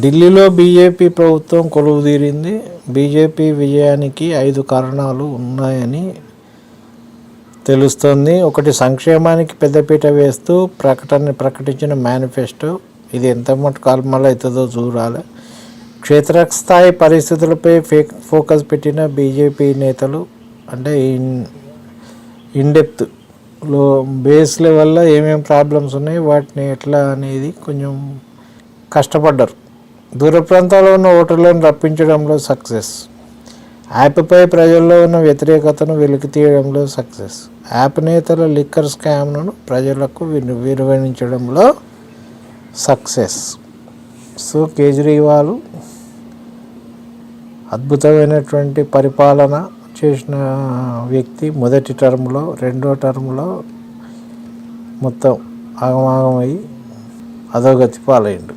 ఢిల్లీలో బీజేపీ ప్రభుత్వం కొలువుదీరింది. బీజేపీ విజయానికి 5 కారణాలు ఉన్నాయని తెలుస్తోంది. ఒకటి, సంక్షేమానికి పెద్దపీట వేస్తూ ప్రకటించిన మేనిఫెస్టో. ఇది ఎంత మటుకు అమలు అవుతుందో చూడాలి. క్షేత్రస్థాయి పరిస్థితులపై ఫోకస్ పెట్టిన బీజేపీ నేతలు, అంటే ఇన్డెప్త్లో బేస్ లెవెల్లో ఏమేమి ప్రాబ్లమ్స్ ఉన్నాయి, వాటిని ఎట్లా అనేది కొంచెం కష్టపడ్డారు. దూర ప్రాంతాల్లో ఉన్న ఓటర్లను రప్పించడంలో సక్సెస్. యాప్పై ప్రజల్లో ఉన్న వ్యతిరేకతను వెలికి తీయడంలో సక్సెస్. యాప్ నేతల లిక్కర్ స్కామ్ను ప్రజలకు వివరించడంలో సక్సెస్. సో కేజ్రీవాల్ అద్భుతమైనటువంటి పరిపాలన చేసిన వ్యక్తి. మొదటి టర్మ్లో, రెండో టర్మ్లో మొత్తం ఆగమాగమై అధోగతి పాలైండు.